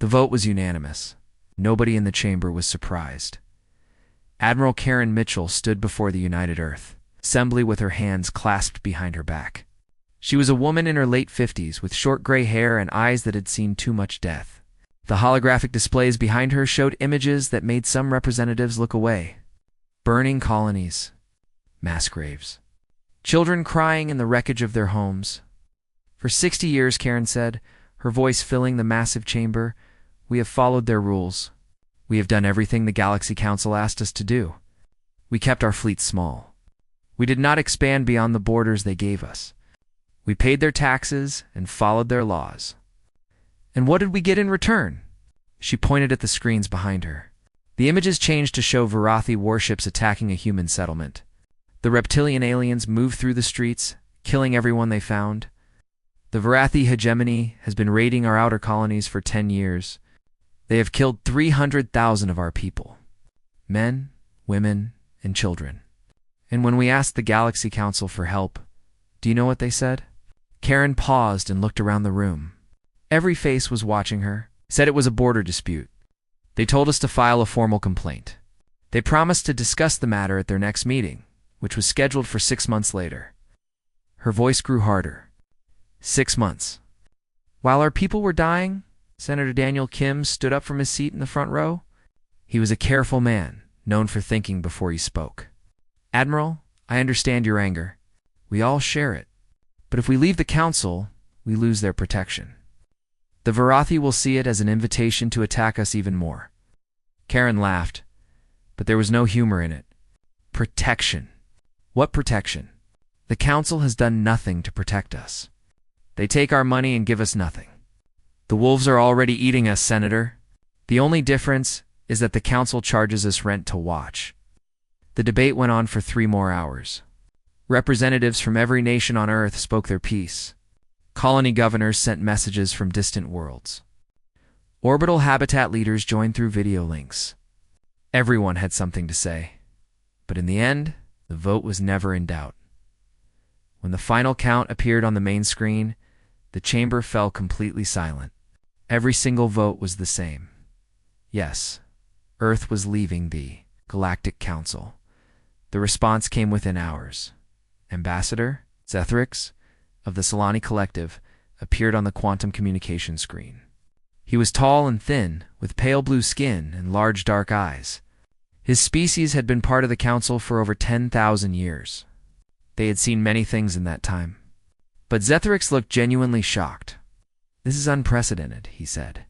The vote was unanimous. Nobody in the chamber was surprised. Admiral Karen Mitchell stood before the United Earth Assembly with her hands clasped behind her back. She was a woman in her late 50s with short gray hair and eyes that had seen too much death. The holographic displays behind her showed images that made some representatives look away. Burning colonies, mass graves, children crying in the wreckage of their homes. For 60 years, Karen said, her voice filling the massive chamber, we have followed their rules. We have done everything the Galaxy Council asked us to do. We kept our fleet small. We did not expand beyond the borders they gave us. We paid their taxes and followed their laws. And what did we get in return? She pointed at the screens behind her. The images changed to show Varathi warships attacking a human settlement. The reptilian aliens moved through the streets, killing everyone they found. The Varathi hegemony has been raiding our outer colonies for 10 years. They have killed 300,000 of our people. Men, women, and children. And when we asked the Galaxy Council for help, do you know what they said? Karen paused and looked around the room. Every face was watching her, said it was a border dispute. They told us to file a formal complaint. They promised to discuss the matter at their next meeting, which was scheduled for 6 months later. Her voice grew harder. 6 months. While our people were dying, Senator Daniel Kim stood up from his seat in the front row. He was a careful man, known for thinking before he spoke. Admiral, I understand your anger. We all share it. But if we leave the council, we lose their protection. The Varathi will see it as an invitation to attack us even more. Karen laughed, but there was no humor in it. Protection. What protection? The council has done nothing to protect us. They take our money and give us nothing. The wolves are already eating us, Senator. The only difference is that the council charges us rent to watch. The debate went on for 3 more hours. Representatives from every nation on Earth spoke their piece. Colony governors sent messages from distant worlds. Orbital habitat leaders joined through video links. Everyone had something to say. But in the end, the vote was never in doubt. When the final count appeared on the main screen, the chamber fell completely silent. Every single vote was the same. Yes, Earth was leaving the Galactic Council. The response came within hours. Ambassador Zethrix of the Solani Collective appeared on the quantum communication screen. He was tall and thin, with pale blue skin and large dark eyes. His species had been part of the council for over 10,000 years. They had seen many things in that time. But Zethrix looked genuinely shocked. This is unprecedented, he said.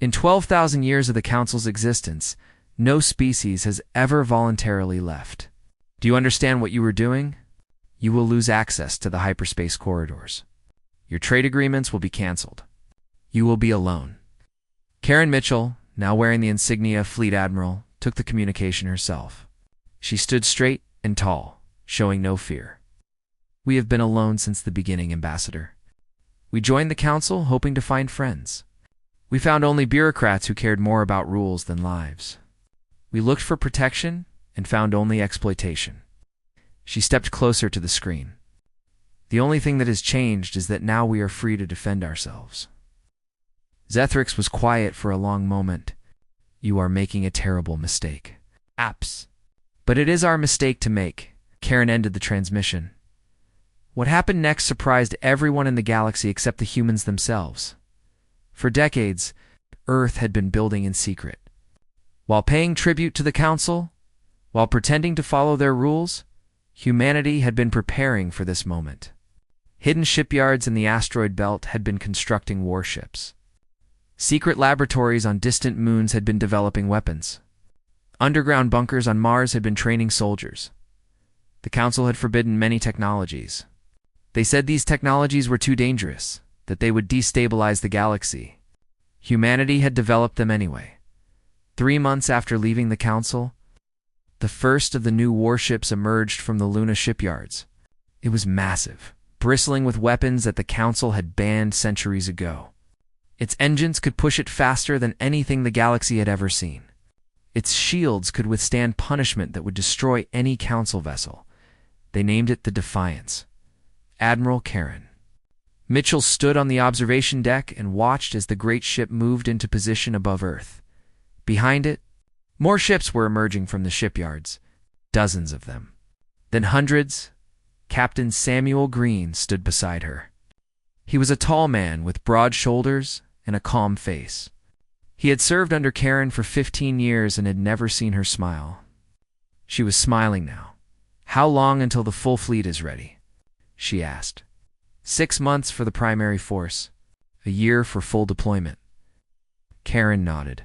In 12,000 years of the council's existence, no species has ever voluntarily left. Do you understand what you were doing? You will lose access to the hyperspace corridors. Your trade agreements will be canceled. You will be alone. Karen Mitchell, now wearing the insignia of Fleet Admiral, took the communication herself. She stood straight and tall, showing no fear. We have been alone since the beginning, Ambassador. We joined the council hoping to find friends. We found only bureaucrats who cared more about rules than lives. We looked for protection and found only exploitation. She stepped closer to the screen. The only thing that has changed is that now we are free to defend ourselves. Zethrix was quiet for a long moment. You are making a terrible mistake. Apps. But it is our mistake to make. Karen ended the transmission. What happened next surprised everyone in the galaxy except the humans themselves. For decades, Earth had been building in secret. While paying tribute to the Council, while pretending to follow their rules, humanity had been preparing for this moment. Hidden shipyards in the asteroid belt had been constructing warships. Secret laboratories on distant moons had been developing weapons. Underground bunkers on Mars had been training soldiers. The Council had forbidden many technologies. They said these technologies were too dangerous, that they would destabilize the galaxy. Humanity had developed them anyway. 3 months after leaving the Council, the first of the new warships emerged from the Luna shipyards. It was massive, bristling with weapons that the Council had banned centuries ago. Its engines could push it faster than anything the galaxy had ever seen. Its shields could withstand punishment that would destroy any Council vessel. They named it the Defiance. Admiral Karen. Mitchell stood on the observation deck and watched as the great ship moved into position above Earth. Behind it, more ships were emerging from the shipyards, dozens of them. Then hundreds. Captain Samuel Green stood beside her. He was a tall man with broad shoulders and a calm face. He had served under Karen for 15 years and had never seen her smile. She was smiling now. "How long until the full fleet is ready?" she asked. 6 months for the primary force, a year for full deployment. Karen nodded.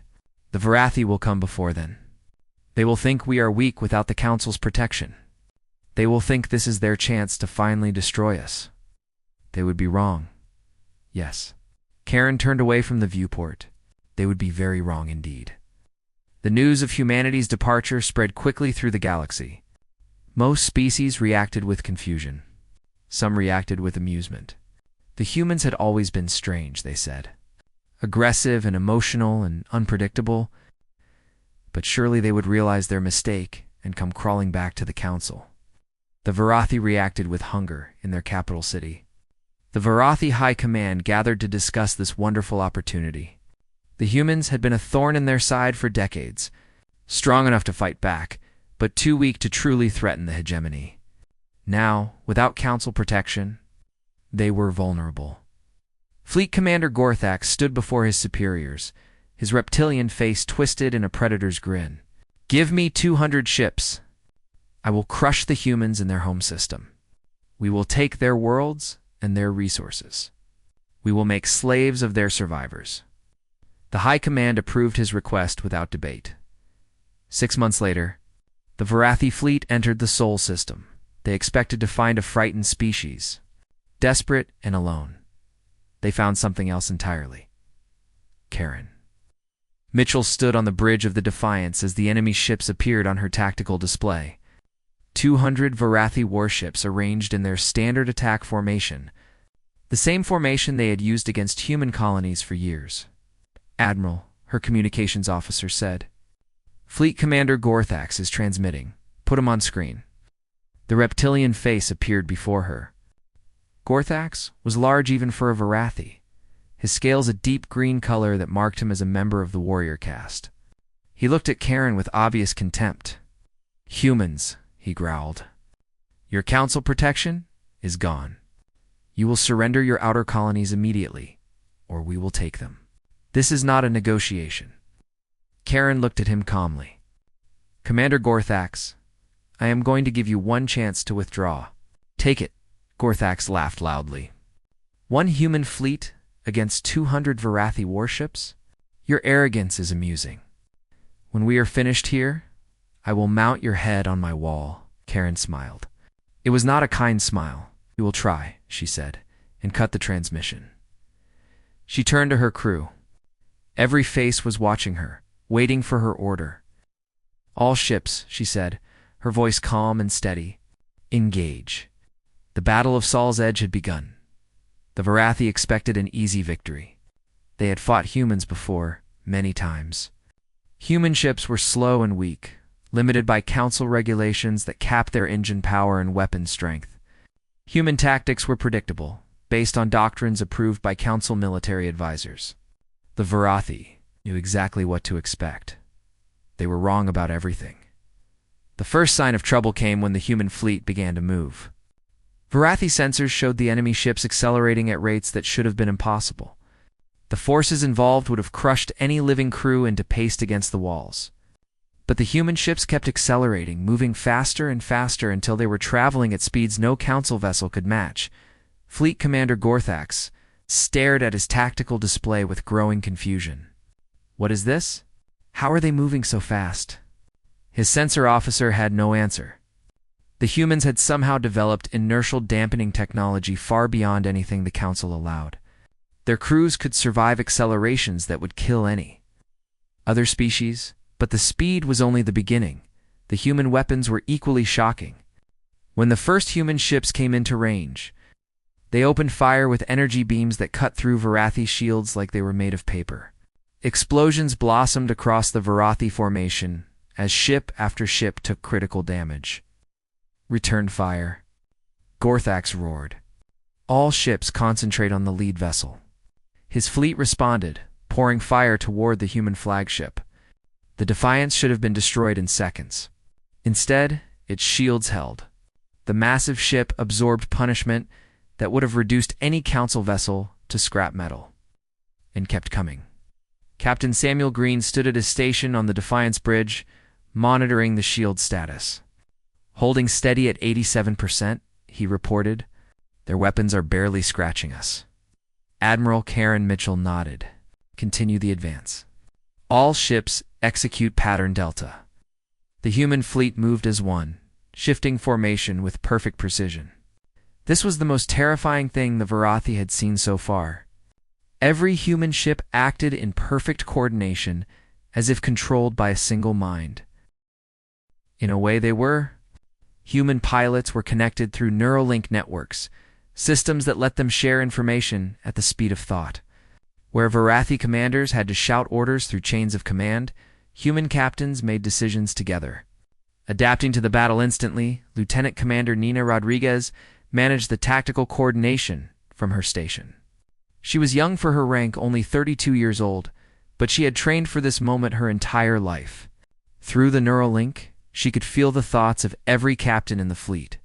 "The Varathi will come before then. They will think we are weak without the Council's protection. They will think this is their chance to finally destroy us. They would be wrong. Yes." Karen turned away from the viewport. They would be very wrong indeed. The news of humanity's departure spread quickly through the galaxy. Most species reacted with confusion. Some reacted with amusement. The humans had always been strange, they said. Aggressive and emotional and unpredictable. But surely they would realize their mistake and come crawling back to the Council. The Varathi reacted with hunger in their capital city. The Varathi High Command gathered to discuss this wonderful opportunity. The humans had been a thorn in their side for decades, strong enough to fight back, but too weak to truly threaten the hegemony. Now, without Council protection, they were vulnerable. Fleet Commander Gorthax stood before his superiors, his reptilian face twisted in a predator's grin. "Give me 200 ships. I will crush the humans in their home system. We will take their worlds and their resources. We will make slaves of their survivors." The High Command approved his request without debate. 6 months later, the Varathi fleet entered the Sol system. They expected to find a frightened species, desperate and alone. They found something else entirely. Karen. Mitchell stood on the bridge of the Defiance as the enemy ships appeared on her tactical display. 200 Varathi warships arranged in their standard attack formation, the same formation they had used against human colonies for years. "Admiral," her communications officer said. "Fleet Commander Gorthax is transmitting. Put him on screen." The reptilian face appeared before her. Gorthax was large even for a Varathi, his scales a deep green color that marked him as a member of the warrior caste. He looked at Karen with obvious contempt. "Humans," he growled. "Your Council protection is gone. You will surrender your outer colonies immediately, or we will take them. This is not a negotiation." Karen looked at him calmly. "Commander Gorthax, I am going to give you one chance to withdraw." "Take it," Gorthax laughed loudly. "One human fleet against 200 Varathi warships? Your arrogance is amusing. When we are finished here, I will mount your head on my wall." Karen smiled. It was not a kind smile. "We will try," she said, and cut the transmission. She turned to her crew. Every face was watching her, waiting for her order. "All ships," she said, her voice calm and steady. "Engage." The Battle of Sol's Edge had begun. The Varathi expected an easy victory. They had fought humans before, many times. Human ships were slow and weak, limited by Council regulations that capped their engine power and weapon strength. Human tactics were predictable, based on doctrines approved by Council military advisors. The Varathi knew exactly what to expect. They were wrong about everything. The first sign of trouble came when the human fleet began to move. Varathi sensors showed the enemy ships accelerating at rates that should have been impossible. The forces involved would have crushed any living crew into paste against the walls. But the human ships kept accelerating, moving faster and faster until they were traveling at speeds no Council vessel could match. Fleet Commander Gorthax stared at his tactical display with growing confusion. "What is this? How are they moving so fast?" His sensor officer had no answer. The humans had somehow developed inertial dampening technology far beyond anything the Council allowed. Their crews could survive accelerations that would kill any other species, but the speed was only the beginning. The human weapons were equally shocking. When the first human ships came into range, they opened fire with energy beams that cut through Varathi shields like they were made of paper. Explosions blossomed across the Varathi formation as ship after ship took critical damage. "Return fire," Gorthax roared. All ships concentrate on the lead vessel. His fleet responded, pouring fire toward the human flagship. The Defiance should have been destroyed in seconds. Instead, its shields held. The massive ship absorbed punishment that would have reduced any council vessel to scrap metal, and kept coming. Captain Samuel Green stood at his station on the Defiance bridge, monitoring the shield status. Holding steady at 87%, he reported, "Their weapons are barely scratching us." Admiral Karen Mitchell nodded. "Continue the advance. All ships execute pattern Delta." The human fleet moved as one, shifting formation with perfect precision. This was the most terrifying thing the Varathi had seen so far. Every human ship acted in perfect coordination, as if controlled by a single mind. In a way they were. Human pilots were connected through Neuralink networks, systems that let them share information at the speed of thought. Where Varathi commanders had to shout orders through chains of command, human captains made decisions together. Adapting to the battle instantly, Lieutenant Commander Nina Rodriguez managed the tactical coordination from her station. She was young for her rank, only 32 years old, but she had trained for this moment her entire life. Through the Neuralink, she could feel the thoughts of every captain in the fleet,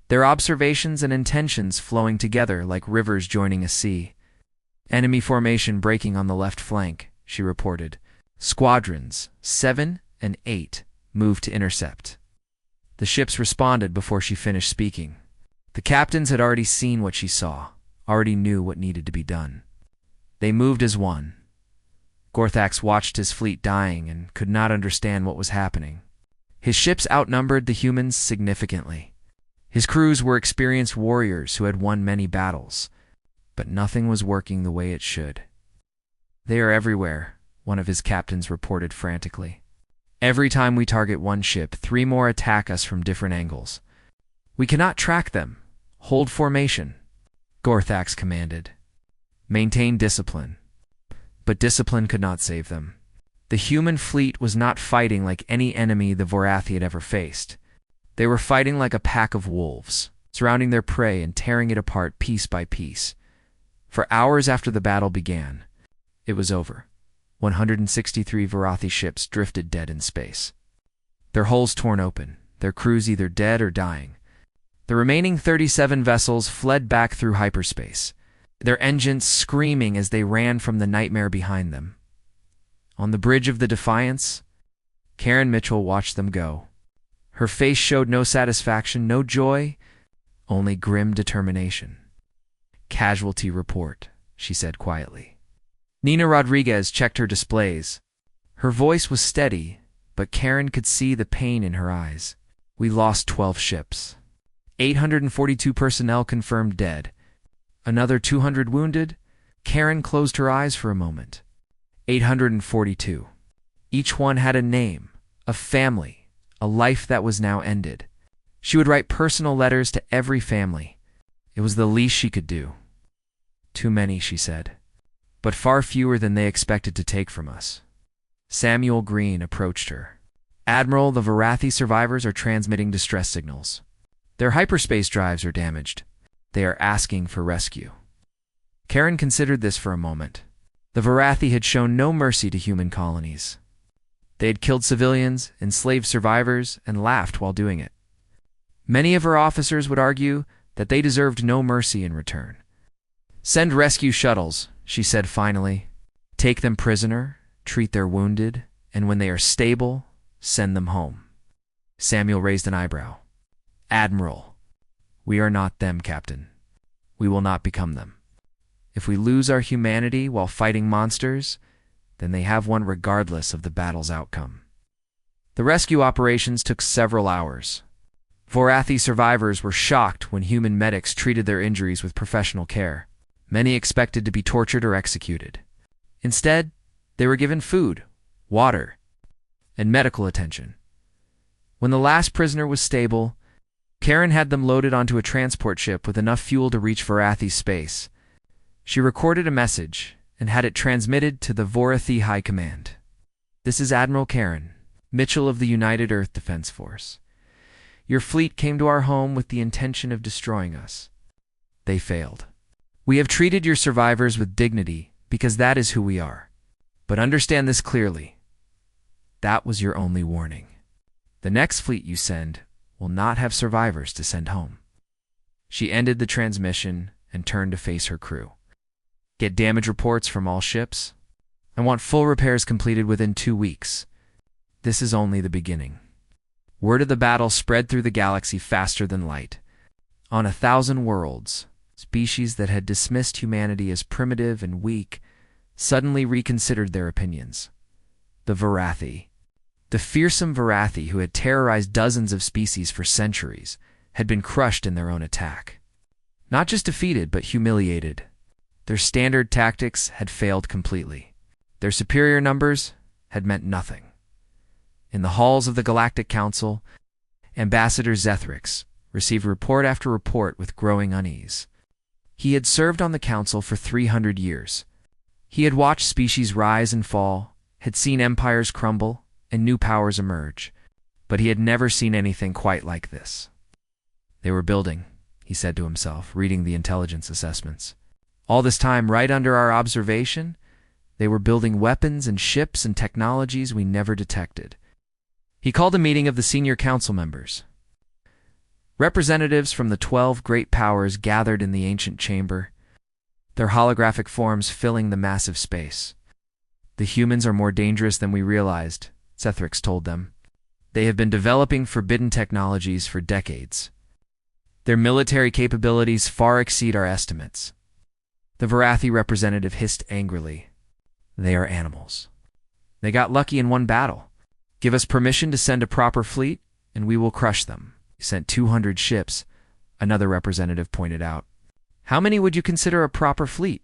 their observations and intentions flowing together like rivers joining a sea. "Enemy formation breaking on the left flank," she reported. "Squadrons 7 and 8 moved to intercept." The ships responded before she finished speaking. The captains had already seen what she saw, already knew what needed to be done. They moved as one. Gorthax watched his fleet dying and could not understand what was happening. His ships outnumbered the humans significantly. His crews were experienced warriors who had won many battles, but nothing was working the way it should. "They are everywhere," one of his captains reported frantically. "Every time we target one ship, 3 more attack us from different angles. We cannot track them. Hold formation," Gorthax commanded. "Maintain discipline." But discipline could not save them. The human fleet was not fighting like any enemy the Varathi had ever faced. They were fighting like a pack of wolves, surrounding their prey and tearing it apart piece by piece. For hours after the battle began, it was over. 163 Varathi ships drifted dead in space. Their hulls torn open, their crews either dead or dying. The remaining 37 vessels fled back through hyperspace, their engines screaming as they ran from the nightmare behind them. On the bridge of the Defiance, Karen Mitchell watched them go. Her face showed no satisfaction, no joy, only grim determination. "Casualty report," she said quietly. Nina Rodriguez checked her displays. Her voice was steady, but Karen could see the pain in her eyes. "We lost 12 ships. 842 personnel confirmed dead. Another 200 wounded." Karen closed her eyes for a moment. 842. Each one had a name, a family, a life that was now ended. She would write personal letters to every family. It was the least she could do. "Too many," she said, "but far fewer than they expected to take from us." Samuel Green approached her. "Admiral, the Varathi survivors are transmitting distress signals. Their hyperspace drives are damaged. They are asking for rescue." Karen considered this for a moment. The Varathi had shown no mercy to human colonies. They had killed civilians, enslaved survivors, and laughed while doing it. Many of her officers would argue that they deserved no mercy in return. "Send rescue shuttles," she said finally. "Take them prisoner, treat their wounded, and when they are stable, send them home." Samuel raised an eyebrow. "Admiral, we are not them, Captain. We will not become them. If we lose our humanity while fighting monsters, then they have one regardless of the battle's outcome." The rescue operations took several hours. Varathi survivors were shocked when human medics treated their injuries with professional care. Many expected to be tortured or executed. Instead, they were given food, water, and medical attention. When the last prisoner was stable, Karen had them loaded onto a transport ship with enough fuel to reach Varathi space. She recorded a message and had it transmitted to the Varathi High Command. "This is Admiral Karen, Mitchell of the United Earth Defense Force. Your fleet came to our home with the intention of destroying us. They failed. We have treated your survivors with dignity because that is who we are. But understand this clearly. That was your only warning. The next fleet you send will not have survivors to send home. She ended the transmission and turned to face her crew. Get damage reports from all ships. I want full repairs completed within 2 weeks. This is only the beginning. Word of the battle spread through the galaxy faster than light. On 1,000 worlds, species that had dismissed humanity as primitive and weak suddenly reconsidered their opinions. The Varathi. The fearsome Varathi, who had terrorized dozens of species for centuries, had been crushed in their own attack. Not just defeated, but humiliated. Their standard tactics had failed completely. Their superior numbers had meant nothing. In the halls of the Galactic Council, Ambassador Zethrix received report after report with growing unease. He had served on the Council for 300 years. He had watched species rise and fall, had seen empires crumble, and new powers emerge, but he had never seen anything quite like this. They were building, he said to himself, reading the intelligence assessments. All this time, right under our observation, they were building weapons and ships and technologies we never detected. He called a meeting of the senior council members. Representatives from the 12 great powers gathered in the ancient chamber, their holographic forms filling the massive space. The humans are more dangerous than we realized, Zethrix told them. They have been developing forbidden technologies for decades. Their military capabilities far exceed our estimates. The Varathi representative hissed angrily. They are animals. They got lucky in one battle. Give us permission to send a proper fleet, and we will crush them. He sent 200 ships, another representative pointed out. How many would you consider a proper fleet?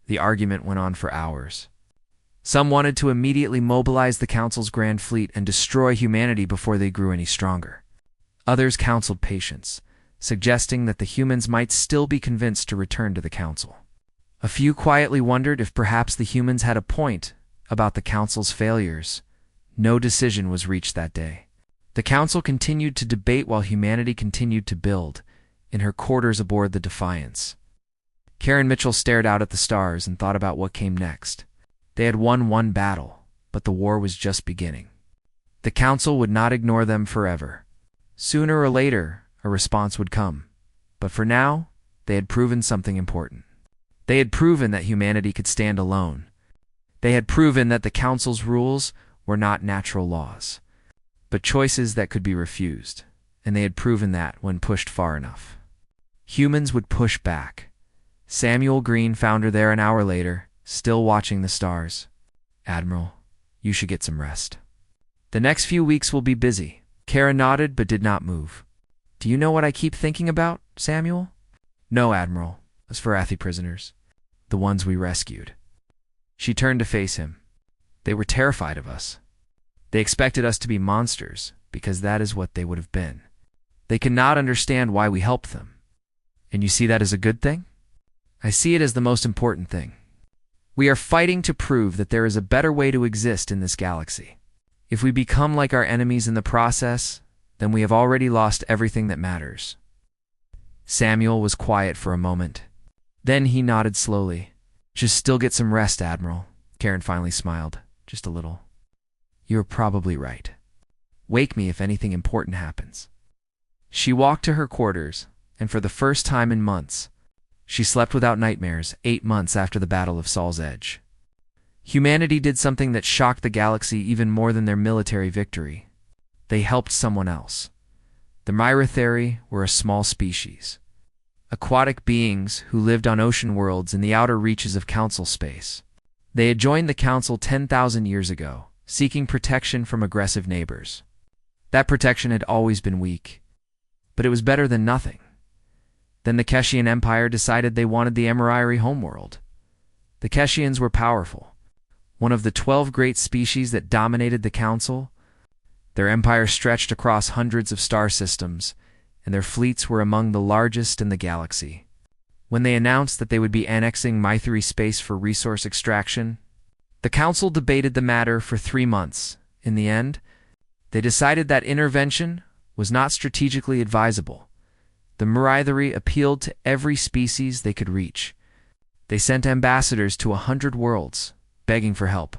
The argument went on for hours. Some wanted to immediately mobilize the Council's grand fleet and destroy humanity before they grew any stronger. Others counseled patience, suggesting that the humans might still be convinced to return to the Council. A few quietly wondered if perhaps the humans had a point about the Council's failures. No decision was reached that day. The Council continued to debate while humanity continued to build, in her quarters aboard the Defiance. Karen Mitchell stared out at the stars and thought about what came next. They had won one battle, but the war was just beginning. The Council would not ignore them forever. Sooner or later, a response would come. But for now, they had proven something important. They had proven that humanity could stand alone. They had proven that the Council's rules were not natural laws, but choices that could be refused, and they had proven that when pushed far enough. Humans would push back. Samuel Green found her there an hour later, still watching the stars. Admiral, you should get some rest. The next few weeks will be busy. Kara nodded but did not move. Do you know what I keep thinking about, Samuel? No, Admiral. As for Varathi prisoners, the ones we rescued. She turned to face him. They were terrified of us. They expected us to be monsters, because that is what they would have been. They could not understand why we helped them. And you see that as a good thing? I see it as the most important thing. We are fighting to prove that there is a better way to exist in this galaxy. If we become like our enemies in the process, then we have already lost everything that matters. Samuel was quiet for a moment. Then he nodded slowly. Just still get some rest, Admiral. Karen finally smiled, just a little. You're probably right. Wake me if anything important happens. She walked to her quarters, and for the first time in months, she slept without nightmares 8 months after the Battle of Sol's Edge. Humanity did something that shocked the galaxy even more than their military victory. They helped someone else. The Myratheri were a small species. Aquatic beings who lived on ocean worlds in the outer reaches of Council space. They had joined the Council 10,000 years ago, seeking protection from aggressive neighbors. That protection had always been weak, but it was better than nothing. Then the Keshian Empire decided they wanted the Emirari homeworld. The Keshians were powerful, one of the 12 great species that dominated the Council. Their empire stretched across hundreds of star systems, and their fleets were among the largest in the galaxy. When they announced that they would be annexing Mythri space for resource extraction, the Council debated the matter for 3 months. In the end, they decided that intervention was not strategically advisable. The Maraithari appealed to every species they could reach. They sent ambassadors to 100 worlds, begging for help.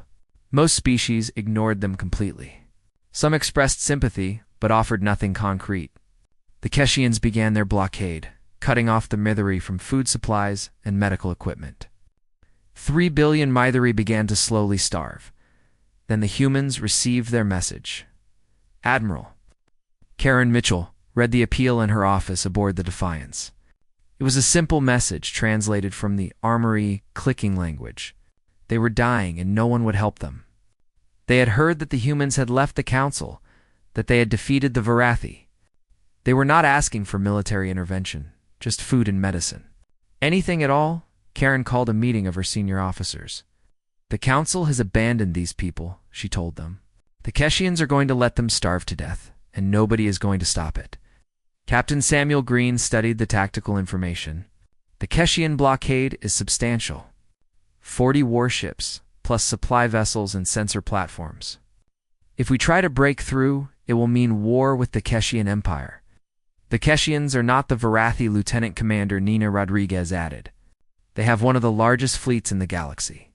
Most species ignored them completely. Some expressed sympathy, but offered nothing concrete. The Keshians began their blockade, cutting off the Mithari from food supplies and medical equipment. 3 billion Mithari began to slowly starve. Then the humans received their message. Admiral Karen Mitchell read the appeal in her office aboard the Defiance. It was a simple message translated from the armory clicking language. They were dying and no one would help them. They had heard that the humans had left the council, that they had defeated the Varathi. They were not asking for military intervention, just food and medicine. Anything at all? Karen called a meeting of her senior officers. The council has abandoned these people, she told them. The Keshians are going to let them starve to death, and nobody is going to stop it. Captain Samuel Green studied the tactical information. The Keshian blockade is substantial. 40 warships, plus supply vessels and sensor platforms. If we try to break through, it will mean war with the Keshian Empire. The Keshians are not the Varathi Lieutenant Commander Nina Rodriguez added. They have one of the largest fleets in the galaxy.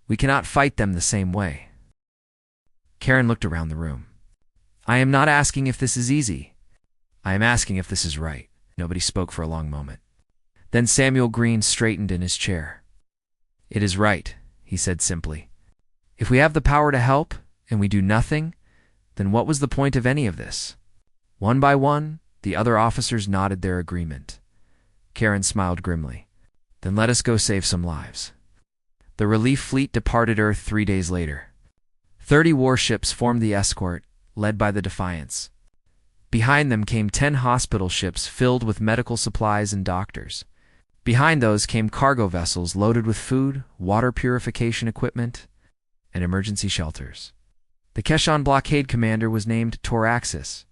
We cannot fight them the same way. Karen looked around the room. I am not asking if this is easy. I am asking if this is right. Nobody spoke for a long moment. Then Samuel Green straightened in his chair. It is right, he said simply. If we have the power to help, and we do nothing, then what was the point of any of this? One by one, the other officers nodded their agreement. Karen smiled grimly. Then let us go save some lives. The relief fleet departed Earth 3 days later. 30 warships formed the escort, led by the Defiance. Behind them came 10 hospital ships filled with medical supplies and doctors. Behind those came cargo vessels loaded with food, water purification equipment, and emergency shelters. The Keshan blockade commander was named Toraxis.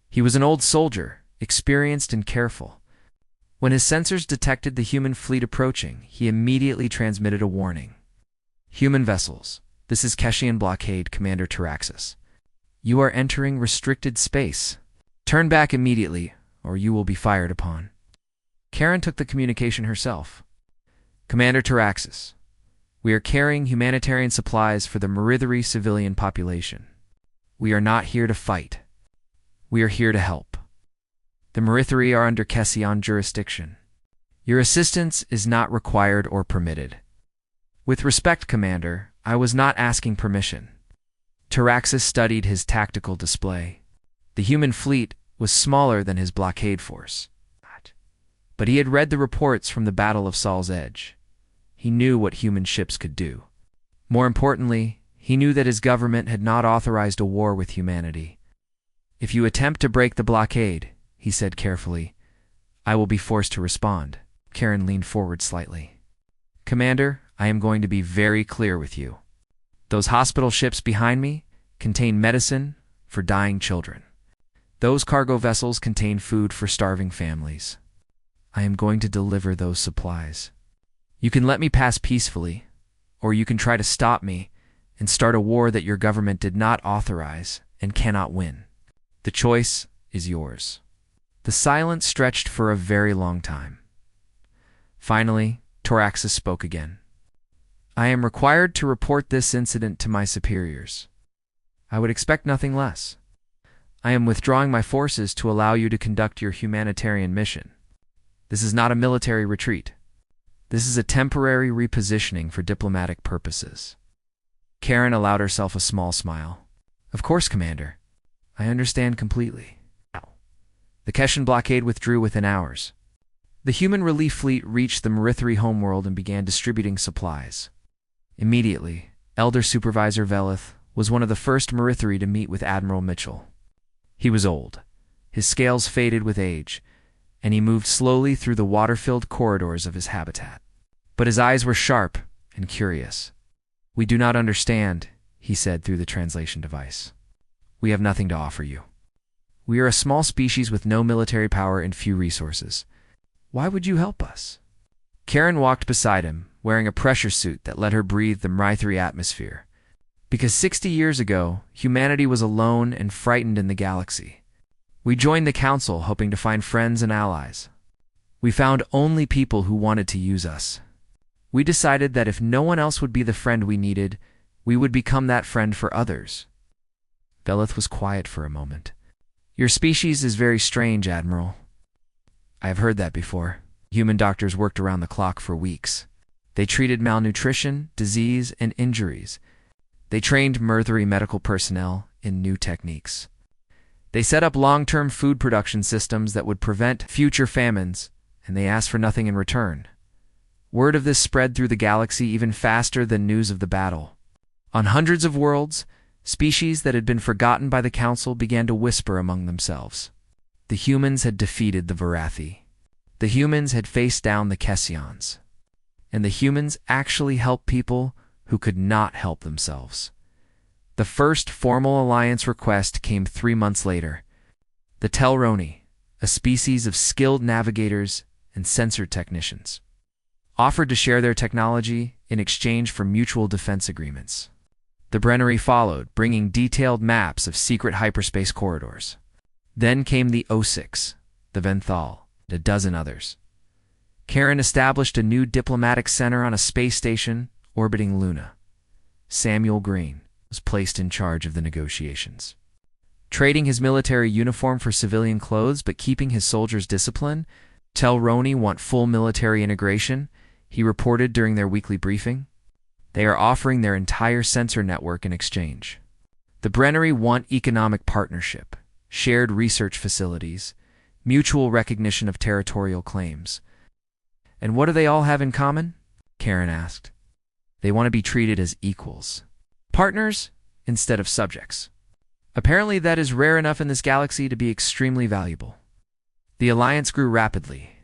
He was an old soldier, experienced and careful. When his sensors detected the human fleet approaching, he immediately transmitted a warning. Human vessels, this is Keshian blockade Commander Toraxis. You are entering restricted space. Turn back immediately, or you will be fired upon. Karen took the communication herself. Commander Toraxis, we are carrying humanitarian supplies for the Maraithari civilian population. We are not here to fight. We are here to help. The Maraithari are under Keshian jurisdiction. Your assistance is not required or permitted. With respect, Commander, I was not asking permission. Toraxis studied his tactical display. The human fleet was smaller than his blockade force. But he had read the reports from the Battle of Saul's Edge. He knew what human ships could do. More importantly, he knew that his government had not authorized a war with humanity. If you attempt to break the blockade, he said carefully, I will be forced to respond. Karen leaned forward slightly. Commander, I am going to be very clear with you. Those hospital ships behind me contain medicine for dying children. Those cargo vessels contain food for starving families. I am going to deliver those supplies. You can let me pass peacefully, or you can try to stop me and start a war that your government did not authorize and cannot win. The choice is yours. The silence stretched for a very long time. Finally, Toraxis spoke again. I am required to report this incident to my superiors. I would expect nothing less. I am withdrawing my forces to allow you to conduct your humanitarian mission. This is not a military retreat. This is a temporary repositioning for diplomatic purposes. Karen allowed herself a small smile. Of course, Commander. I understand completely. The Keshan blockade withdrew within hours. The human relief fleet reached the Maraithari homeworld and began distributing supplies. Immediately, Elder Supervisor Velith was one of the first Maraithari to meet with Admiral Mitchell. He was old. His scales faded with age, and he moved slowly through the water-filled corridors of his habitat. But his eyes were sharp and curious. We do not understand, he said through the translation device. We have nothing to offer you. We are a small species with no military power and few resources. Why would you help us? Karen walked beside him, wearing a pressure suit that let her breathe the Maraithari atmosphere. Because 60 years ago, humanity was alone and frightened in the galaxy. We joined the council hoping to find friends and allies. We found only people who wanted to use us. We decided that if no one else would be the friend we needed, we would become that friend for others. Belith was quiet for a moment. Your species is very strange, Admiral. I have heard that before. Human doctors worked around the clock for weeks. They treated malnutrition, disease, and injuries. They trained Merthery medical personnel in new techniques. They set up long-term food production systems that would prevent future famines, and they asked for nothing in return. Word of this spread through the galaxy even faster than news of the battle. On hundreds of worlds, species that had been forgotten by the Council began to whisper among themselves. The humans had defeated the Vorathi. The humans had faced down the Kessions. And the humans actually helped people who could not help themselves. The first formal alliance request came 3 months later. The Telroni, a species of skilled navigators and sensor technicians, offered to share their technology in exchange for mutual defense agreements. The Brennery followed, bringing detailed maps of secret hyperspace corridors. Then came the O6, the Venthal, and a dozen others. Karen established a new diplomatic center on a space station orbiting Luna. Samuel Green was placed in charge of the negotiations. Trading his military uniform for civilian clothes but keeping his soldiers disciplined, Telroni want full military integration, he reported during their weekly briefing. They are offering their entire sensor network in exchange. The Brennery want economic partnership, shared research facilities, mutual recognition of territorial claims. And what do they all have in common? Karen asked. They want to be treated as equals. Partners instead of subjects. Apparently that is rare enough in this galaxy to be extremely valuable. The alliance grew rapidly.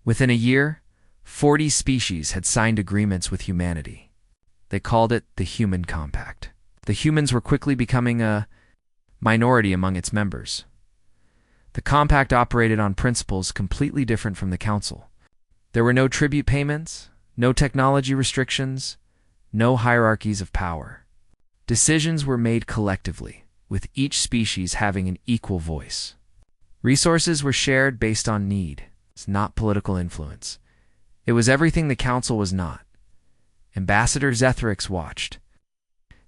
Within a year, 40 species had signed agreements with humanity. They called it the Human Compact. The humans were quickly becoming a minority among its members. The compact operated on principles completely different from the Council. There were no tribute payments, no technology restrictions, no hierarchies of power. Decisions were made collectively, with each species having an equal voice. Resources were shared based on need, not political influence. It was everything the Council was not. Ambassador Zethrix watched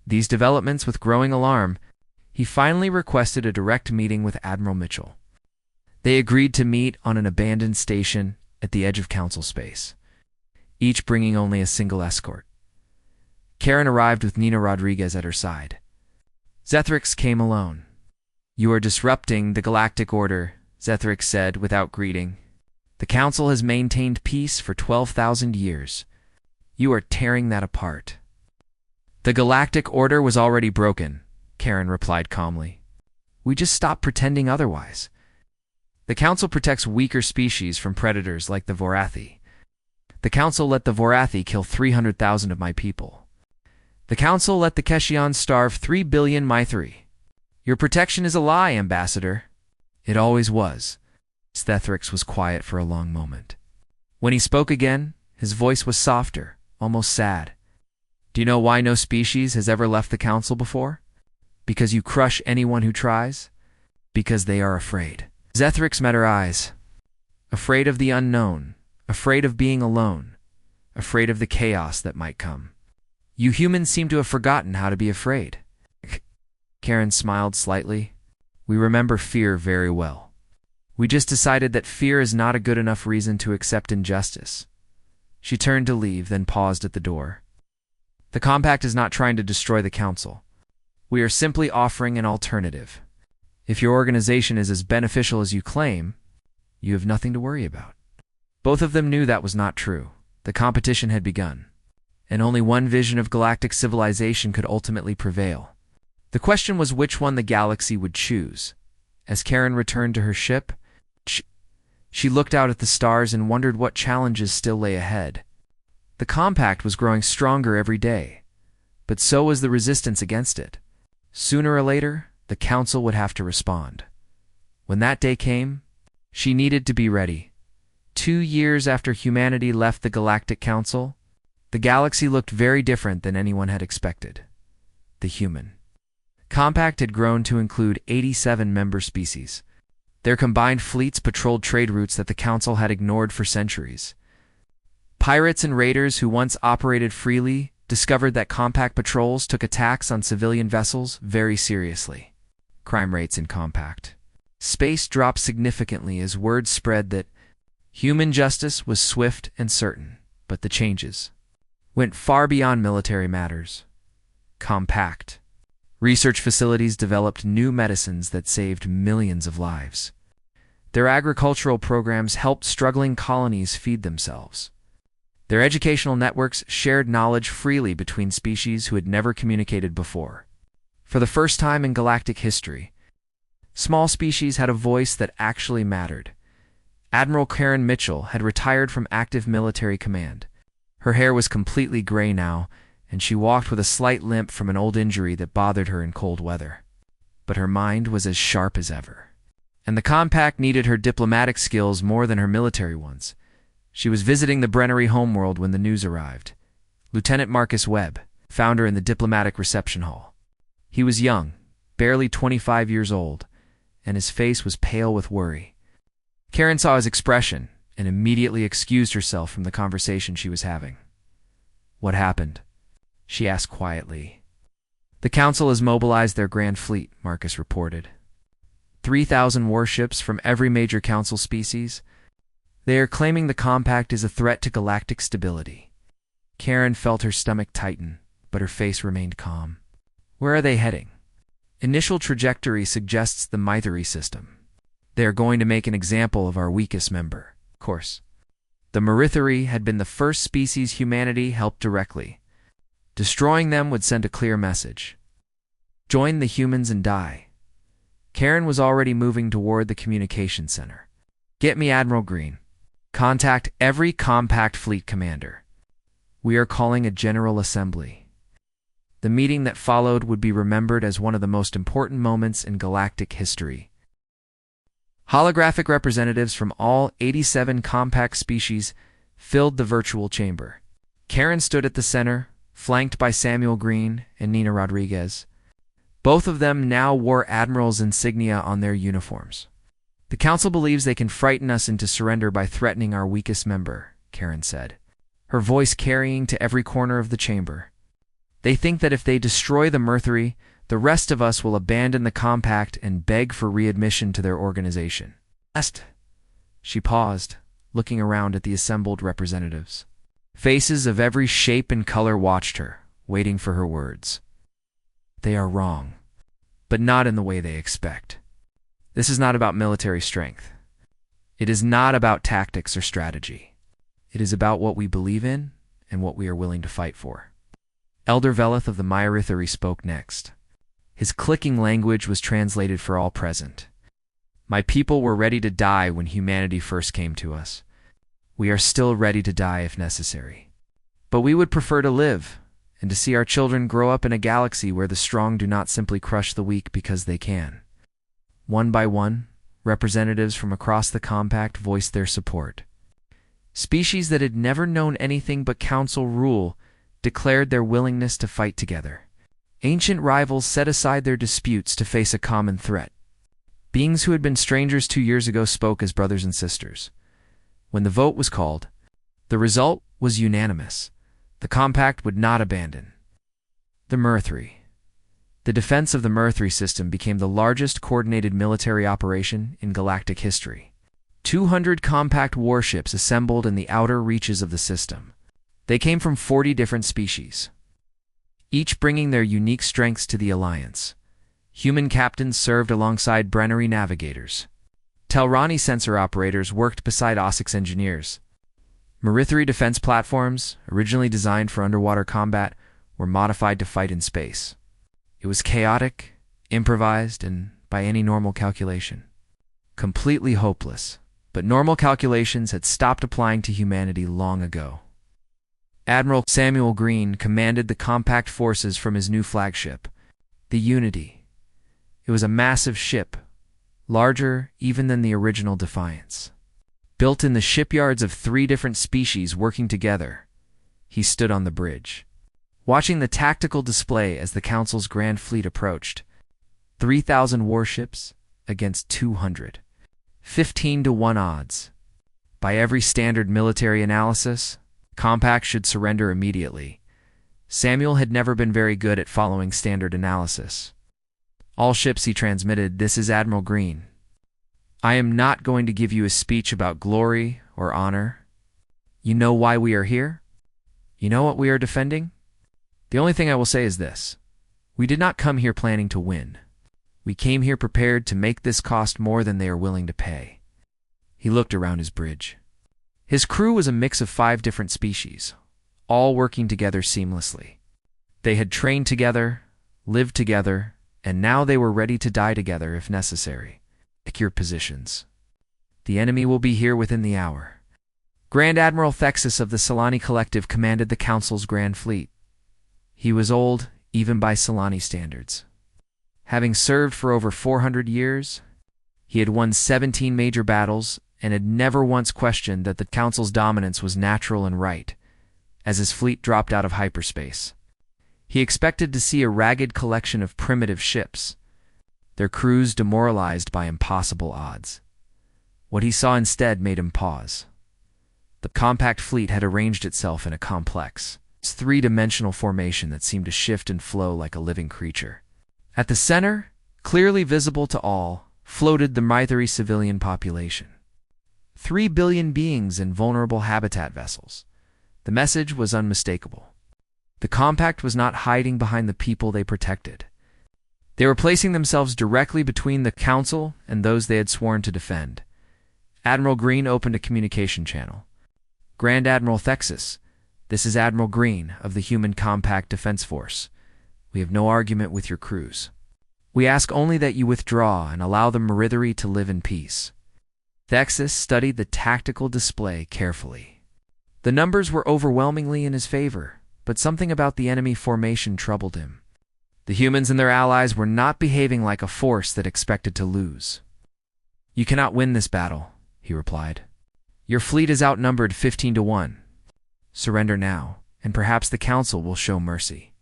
these developments with growing alarm. He finally requested a direct meeting with Admiral Mitchell. They agreed to meet on an abandoned station at the edge of Council space, each bringing only a single escort. Karen arrived with Nina Rodriguez at her side. Zethrix came alone. You are disrupting the galactic order, Zethrix said without greeting. The Council has maintained peace for 12,000 years. You are tearing that apart. The galactic order was already broken, Karen replied calmly. We just stopped pretending otherwise. The Council protects weaker species from predators like the Vorathi. The Council let the Vorathi kill 300,000 of my people. The Council let the Keshians starve 3 billion Mythri. Your protection is a lie, Ambassador. It always was. Zethrix was quiet for a long moment. When he spoke again, his voice was softer, almost sad. Do you know why no species has ever left the Council before? Because you crush anyone who tries? Because they are afraid. Zethrix met her eyes. Afraid of the unknown, afraid of being alone, afraid of the chaos that might come. You humans seem to have forgotten how to be afraid. Karen smiled slightly. We remember fear very well. We just decided that fear is not a good enough reason to accept injustice. She turned to leave, then paused at the door. The Compact is not trying to destroy the Council. We are simply offering an alternative. If your organization is as beneficial as you claim, you have nothing to worry about. Both of them knew that was not true. The competition had begun, and only one vision of galactic civilization could ultimately prevail. The question was which one the galaxy would choose. As Karen returned to her ship, she looked out at the stars and wondered what challenges still lay ahead. The Compact was growing stronger every day, but so was the resistance against it. Sooner or later, the Council would have to respond. When that day came, she needed to be ready. 2 years after humanity left the Galactic Council, the galaxy looked very different than anyone had expected. The Human Compact had grown to include 87 member species. Their combined fleets patrolled trade routes that the Council had ignored for centuries. Pirates and raiders who once operated freely discovered that compact patrols took attacks on civilian vessels very seriously. Crime rates in compact space dropped significantly as word spread that human justice was swift and certain, but the changes went far beyond military matters. Compact research facilities developed new medicines that saved millions of lives. Their agricultural programs helped struggling colonies feed themselves. Their educational networks shared knowledge freely between species who had never communicated before. For the first time in galactic history, small species had a voice that actually mattered. Admiral Karen Mitchell had retired from active military command. Her hair was completely gray now, and she walked with a slight limp from an old injury that bothered her in cold weather. But her mind was as sharp as ever. And the compact needed her diplomatic skills more than her military ones. She was visiting the Brennery homeworld when the news arrived. Lieutenant Marcus Webb found her in the diplomatic reception hall. He was young, barely 25 years old, and his face was pale with worry. Karen saw his expression and immediately excused herself from the conversation she was having. "What happened?" she asked quietly. "The Council has mobilized their grand fleet," Marcus reported. 3,000 warships from every major Council species. They are claiming the compact is a threat to galactic stability. Karen felt her stomach tighten, but her face remained calm. "Where are they heading?" "Initial trajectory suggests the Mythery system. They are going to make an example of our weakest member, of course." The Mythery had been the first species humanity helped directly. Destroying them would send a clear message. Join the humans and die. Karen was already moving toward the communication center. "Get me Admiral Green. Contact every compact fleet commander. We are calling a general assembly." The meeting that followed would be remembered as one of the most important moments in galactic history. Holographic representatives from all 87 compact species filled the virtual chamber. Karen stood at the center, flanked by Samuel Green and Nina Rodriguez. Both of them now wore Admiral's insignia on their uniforms. "The Council believes they can frighten us into surrender by threatening our weakest member," Karen said, her voice carrying to every corner of the chamber. "They think that if they destroy the Mythery, the rest of us will abandon the compact and beg for readmission to their organization." She paused, looking around at the assembled representatives. Faces of every shape and color watched her, waiting for her words. "They are wrong, but not in the way they expect. This is not about military strength. It is not about tactics or strategy. It is about what we believe in and what we are willing to fight for." Elder Veleth of the Mythery spoke next. His clicking language was translated for all present. "My people were ready to die when humanity first came to us. We are still ready to die if necessary. But we would prefer to live, and to see our children grow up in a galaxy where the strong do not simply crush the weak because they can." One by one, representatives from across the compact voiced their support. Species that had never known anything but Council rule declared their willingness to fight together. Ancient rivals set aside their disputes to face a common threat. Beings who had been strangers 2 years ago spoke as brothers and sisters. When the vote was called, the result was unanimous. The compact would not abandon the Mythery. The defense of the Mythery system became the largest coordinated military operation in galactic history. 200 compact warships assembled in the outer reaches of the system. They came from 40 different species, each bringing their unique strengths to the Alliance. Human captains served alongside Brennery navigators. Telrani sensor operators worked beside Osix engineers. Mythery defense platforms, originally designed for underwater combat, were modified to fight in space. It was chaotic, improvised, and, by any normal calculation, completely hopeless. But normal calculations had stopped applying to humanity long ago. Admiral Samuel Green commanded the compact forces from his new flagship, the Unity. It was a massive ship, larger even than the original Defiance. Built in the shipyards of 3 different species working together, he stood on the bridge, watching the tactical display as the Council's grand fleet approached. 3,000 warships against 200. 15 to 1 odds. By every standard military analysis, Compact should surrender immediately. Samuel had never been very good at following standard analysis. All ships, he transmitted, "This is Admiral Green. I am not going to give you a speech about glory or honor. You know why we are here? You know what we are defending? The only thing I will say is this. We did not come here planning to win. We came here prepared to make this cost more than they are willing to pay." He looked around his bridge. His crew was a mix of 5 different species, all working together seamlessly. They had trained together, lived together, and now they were ready to die together if necessary. Secure positions. The enemy will be here within the hour. Grand Admiral Thexus of the Solani Collective commanded the Council's Grand Fleet. He was old, even by Solani standards. Having served for over 400 years, he had won 17 major battles and had never once questioned that the Council's dominance was natural and right, as his fleet dropped out of hyperspace. He expected to see a ragged collection of primitive ships, their crews demoralized by impossible odds. What he saw instead made him pause. The compact fleet had arranged itself in a complex, three-dimensional formation that seemed to shift and flow like a living creature. At the center, clearly visible to all, floated the mithery civilian population. 3 billion beings in vulnerable habitat vessels. The message was unmistakable. The compact was not hiding behind the people they protected. They were placing themselves directly between the Council and those they had sworn to defend. Admiral Green opened a communication channel. "Grand Admiral Thexus, this is Admiral Green of the Human Compact Defense Force. We have no argument with your crews. We ask only that you withdraw and allow the Marithari to live in peace." Thexus studied the tactical display carefully. The numbers were overwhelmingly in his favor, but something about the enemy formation troubled him. The humans and their allies were not behaving like a force that expected to lose. "You cannot win this battle," he replied. "Your fleet is outnumbered 15 to 1. Surrender now, and perhaps the Council will show mercy."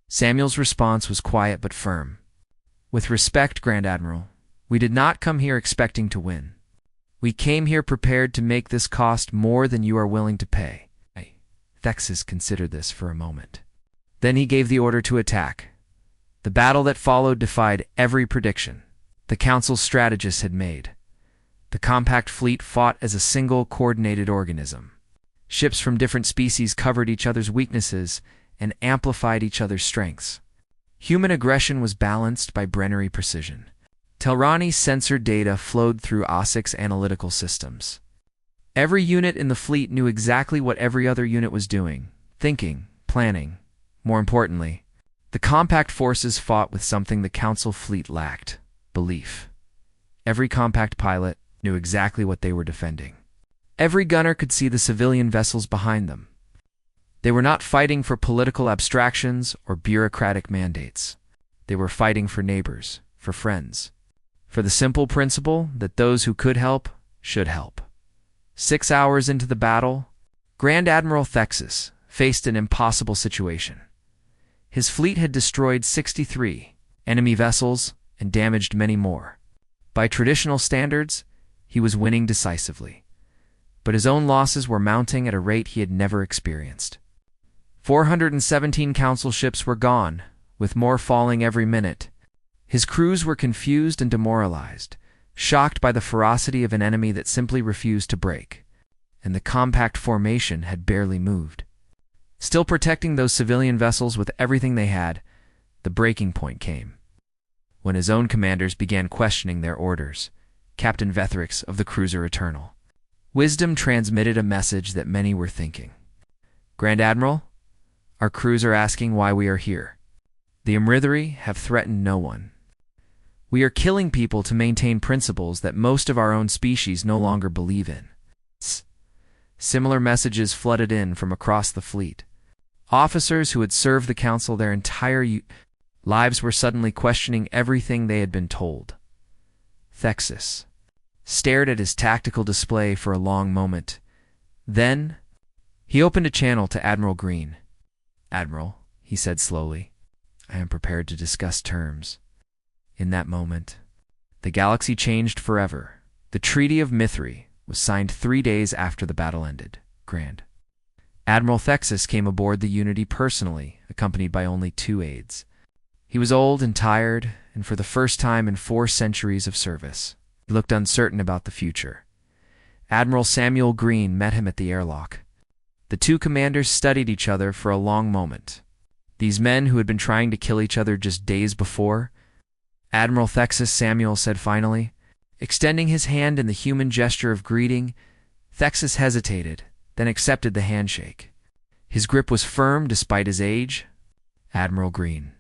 Samuel's response was quiet but firm. "With respect, Grand Admiral, we did not come here expecting to win. We came here prepared to make this cost more than you are willing to pay." Thexus considered this for a moment. Then he gave the order to attack. The battle that followed defied every prediction the Council's strategists had made. The compact fleet fought as a single coordinated organism. Ships from different species covered each other's weaknesses and amplified each other's strengths. Human aggression was balanced by Brennary precision. Telrani sensor data flowed through OSIC's analytical systems. Every unit in the fleet knew exactly what every other unit was doing, thinking, planning. More importantly, the compact forces fought with something the Council fleet lacked: belief. Every compact pilot knew exactly what they were defending. Every gunner could see the civilian vessels behind them. They were not fighting for political abstractions or bureaucratic mandates. They were fighting for neighbors, for friends, for the simple principle that those who could help should help. 6 hours into the battle, Grand Admiral Thexus faced an impossible situation. His fleet had destroyed 63 enemy vessels and damaged many more. By traditional standards, he was winning decisively. But his own losses were mounting at a rate he had never experienced. 417 Council ships were gone, with more falling every minute. His crews were confused and demoralized, shocked by the ferocity of an enemy that simply refused to break. And the compact formation had barely moved. Still protecting those civilian vessels with everything they had, the breaking point came. When his own commanders began questioning their orders, Captain Vethrix of the cruiser Eternal. Wisdom transmitted a message that many were thinking. "Grand Admiral, our crews are asking why we are here. The Marithari have threatened no one. We are killing people to maintain principles that most of our own species no longer believe in." Similar messages flooded in from across the fleet. Officers who had served the Council their entire lives were suddenly questioning everything they had been told. Thexus stared at his tactical display for a long moment. Then, he opened a channel to Admiral Green. "Admiral," he said slowly, "I am prepared to discuss terms." In that moment, the galaxy changed forever. The Treaty of Mithri was signed 3 days after the battle ended. Grand Admiral Thexus came aboard the Unity personally, accompanied by only 2 aides. He was old and tired, and for the first time in 4 centuries of service, he looked uncertain about the future. Admiral Samuel Green met him at the airlock. The 2 commanders studied each other for a long moment. These men who had been trying to kill each other just days before. Admiral Thexus, Samuel said finally. Extending his hand in the human gesture of greeting, Thexus hesitated, then accepted the handshake. His grip was firm despite his age. Admiral Green: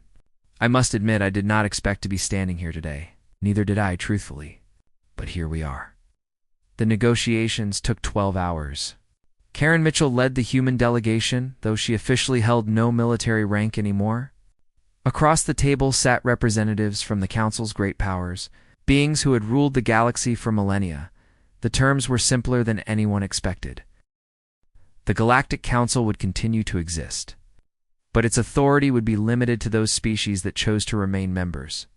I must admit I did not expect to be standing here today. Neither did I, truthfully. But here we are. The negotiations took 12 hours. Karen Mitchell led the human delegation, though she officially held no military rank anymore. Across the table sat representatives from the Council's great powers, beings who had ruled the galaxy for millennia. The terms were simpler than anyone expected. The Galactic Council would continue to exist, but its authority would be limited to those species that chose to remain members.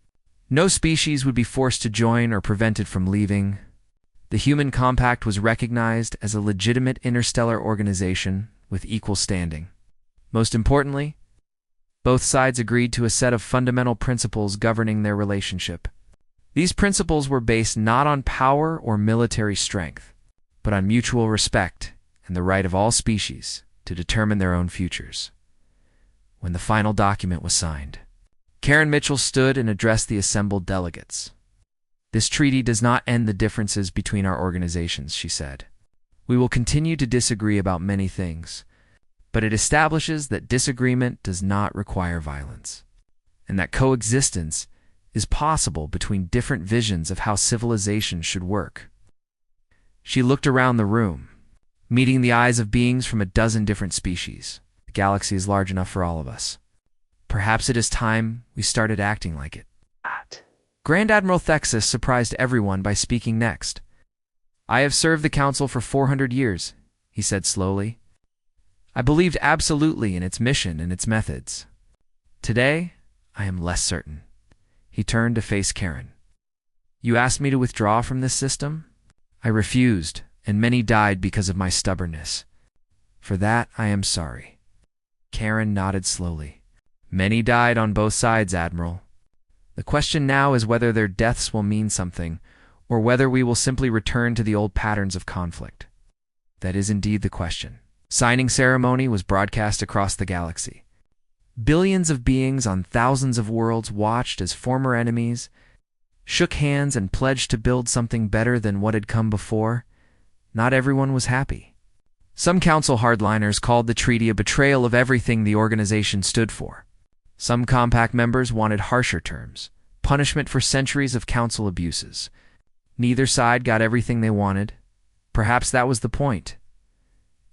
No species would be forced to join or prevented from leaving. The Human Compact was recognized as a legitimate interstellar organization with equal standing. Most importantly, both sides agreed to a set of fundamental principles governing their relationship. These principles were based not on power or military strength, but on mutual respect and the right of all species to determine their own futures. When the final document was signed, Karen Mitchell stood and addressed the assembled delegates. This treaty does not end the differences between our organizations, she said. We will continue to disagree about many things, but it establishes that disagreement does not require violence, and that coexistence is possible between different visions of how civilization should work. She looked around the room, meeting the eyes of beings from a dozen different species. The galaxy is large enough for all of us. Perhaps it is time we started acting like it. Grand Admiral Thexus surprised everyone by speaking next. I have served the Council for 400 years, he said slowly. I believed absolutely in its mission and its methods. Today, I am less certain. He turned to face Karen. You asked me to withdraw from this system? I refused, and many died because of my stubbornness. For that, I am sorry. Karen nodded slowly. Many died on both sides, Admiral. The question now is whether their deaths will mean something, or whether we will simply return to the old patterns of conflict. That is indeed the question. Signing ceremony was broadcast across the galaxy. Billions of beings on thousands of worlds watched as former enemies shook hands and pledged to build something better than what had come before. Not everyone was happy. Some Council hardliners called the treaty a betrayal of everything the organization stood for. Some Compact members wanted harsher terms, punishment for centuries of Council abuses. Neither side got everything they wanted. Perhaps that was the point.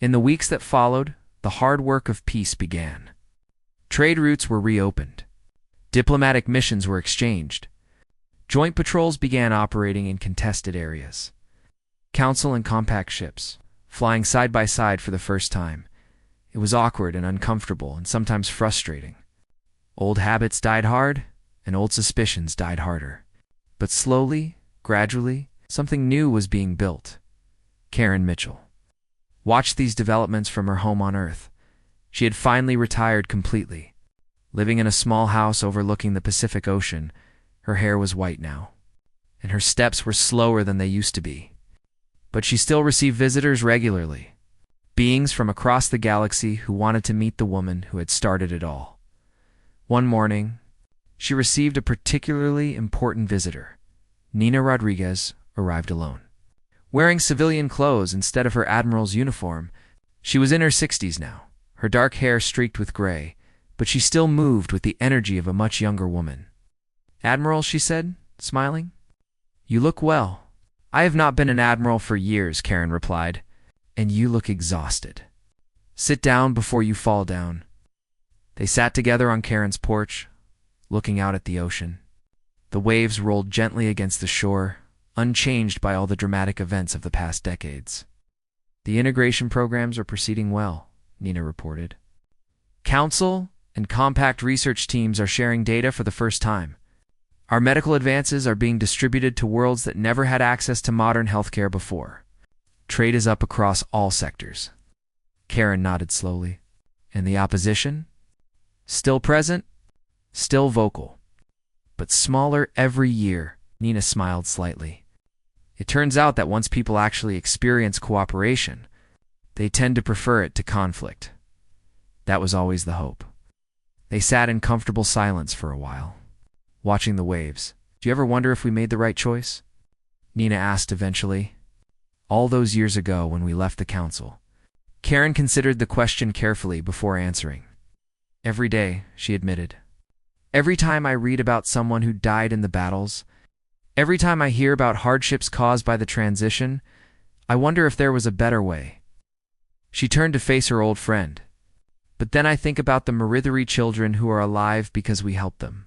In the weeks that followed, the hard work of peace began. Trade routes were reopened. Diplomatic missions were exchanged. Joint patrols began operating in contested areas. Council and Compact ships, flying side by side for the first time. It was awkward and uncomfortable and sometimes frustrating. Old habits died hard, and old suspicions died harder. But slowly, gradually, something new was being built. Karen Mitchell watched these developments from her home on Earth. She had finally retired completely. Living in a small house overlooking the Pacific Ocean, her hair was white now, and her steps were slower than they used to be. But she still received visitors regularly, beings from across the galaxy who wanted to meet the woman who had started it all. One morning, she received a particularly important visitor. Nina Rodriguez arrived alone. Wearing civilian clothes instead of her admiral's uniform, she was in her 60s now, her dark hair streaked with gray, but she still moved with the energy of a much younger woman. Admiral, she said, smiling. You look well. I have not been an admiral for years, Karen replied, and you look exhausted. Sit down before you fall down. They sat together on Karen's porch, looking out at the ocean. The waves rolled gently against the shore, unchanged by all the dramatic events of the past decades. The integration programs are proceeding well, Nina reported. Council and Compact research teams are sharing data for the first time. Our medical advances are being distributed to worlds that never had access to modern healthcare before. Trade is up across all sectors. Karen nodded slowly. And the opposition? Still present? Still vocal. But smaller every year. Nina smiled slightly. It turns out that once people actually experience cooperation, they tend to prefer it to conflict. That was always the hope. They sat in comfortable silence for a while, watching the waves. Do you ever wonder if we made the right choice? Nina asked eventually. All those years ago when we left the council. Karen considered the question carefully before answering. Every day, she admitted. Every time I read about someone who died in the battles, every time I hear about hardships caused by the transition, I wonder if there was a better way. She turned to face her old friend. But then I think about the Marithari children who are alive because we helped them.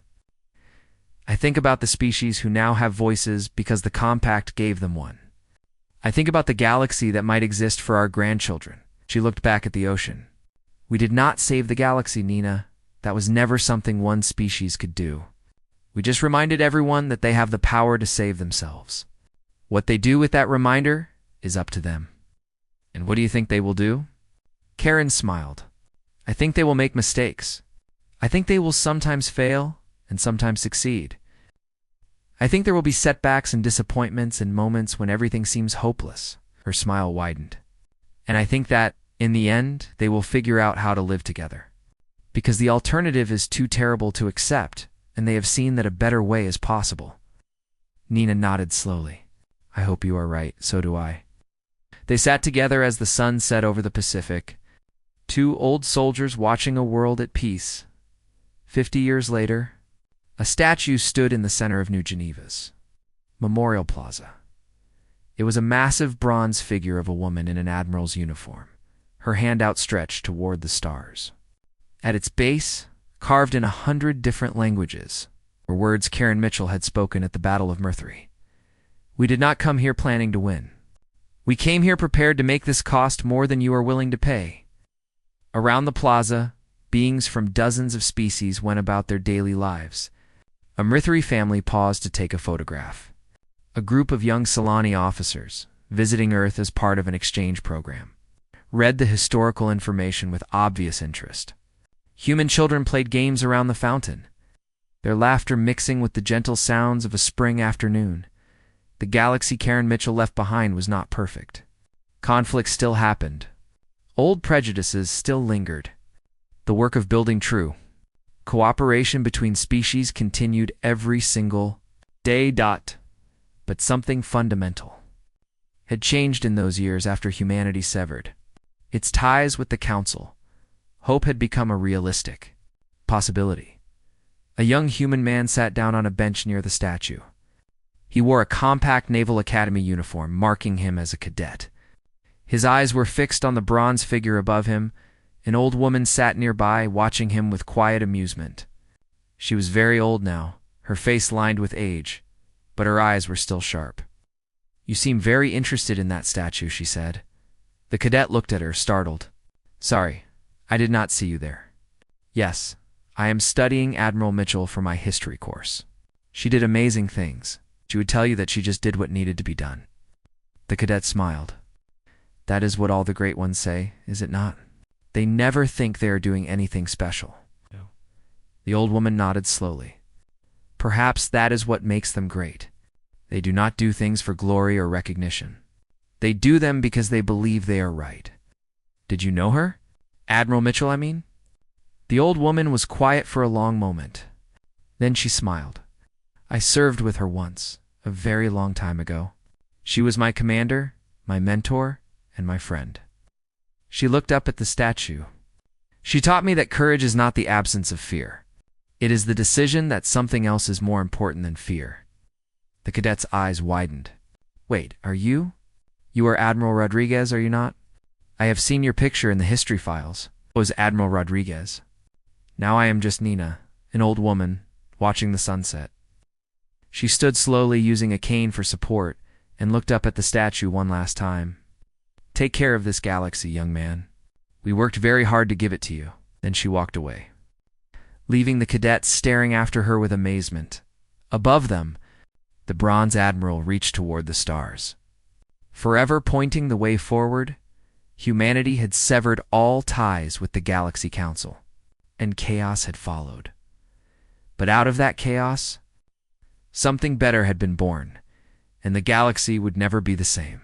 I think about the species who now have voices because the compact gave them one. I think about the galaxy that might exist for our grandchildren. She looked back at the ocean. We did not save the galaxy, Nina. That was never something one species could do. We just reminded everyone that they have the power to save themselves. What they do with that reminder is up to them. And what do you think they will do? Karen smiled. I think they will make mistakes. I think they will sometimes fail and sometimes succeed. I think there will be setbacks and disappointments and moments when everything seems hopeless. Her smile widened. And I think that, in the end, they will figure out how to live together. Because the alternative is too terrible to accept, and they have seen that a better way is possible. Nina nodded slowly. I hope you are right, so do I. They sat together as the sun set over the Pacific. Two old soldiers watching a world at peace. 50 years later, a statue stood in the center of New Geneva's Memorial Plaza. It was a massive bronze figure of a woman in an admiral's uniform, her hand outstretched toward the stars. At its base, carved in 100 different languages, were words Karen Mitchell had spoken at the Battle of Mercury. We did not come here planning to win. We came here prepared to make this cost more than you are willing to pay. Around the plaza, beings from dozens of species went about their daily lives. A Mrithari family paused to take a photograph. A group of young Solani officers, visiting Earth as part of an exchange program, read the historical information with obvious interest. Human children played games around the fountain, their laughter mixing with the gentle sounds of a spring afternoon. The galaxy Karen Mitchell left behind was not perfect. Conflict still happened. Old prejudices still lingered. The work of building true. Cooperation between species continued every single day. But something fundamental had changed in those years after humanity severed its ties with the Council. Hope had become a realistic possibility. A young human man sat down on a bench near the statue. He wore a compact Naval Academy uniform, marking him as a cadet. His eyes were fixed on the bronze figure above him. An old woman sat nearby, watching him with quiet amusement. She was very old now, her face lined with age, but her eyes were still sharp. You seem very interested in that statue, she said. The cadet looked at her, startled. Sorry, I did not see you there. Yes, I am studying Admiral Mitchell for my history course. She did amazing things. She would tell you that she just did what needed to be done. The cadet smiled. That is what all the great ones say, is it not? They never think they are doing anything special. No. The old woman nodded slowly. Perhaps that is what makes them great. They do not do things for glory or recognition. They do them because they believe they are right. Did you know her? Admiral Mitchell, I mean? The old woman was quiet for a long moment. Then she smiled. I served with her once, a very long time ago. She was my commander, my mentor, and my friend. She looked up at the statue. She taught me that courage is not the absence of fear. It is the decision that something else is more important than fear. The cadet's eyes widened. Wait, are you? You are Admiral Rodriguez, are you not? I have seen your picture in the history files. It was Admiral Rodriguez. Now I am just Nina, an old woman, watching the sunset. She stood slowly, using a cane for support, and looked up at the statue one last time. Take care of this galaxy, young man. We worked very hard to give it to you. Then she walked away, leaving the cadets staring after her with amazement. Above them, the Bronze Admiral reached toward the stars. Forever pointing the way forward, humanity had severed all ties with the Galaxy Council, and chaos had followed. But out of that chaos, something better had been born, and the galaxy would never be the same.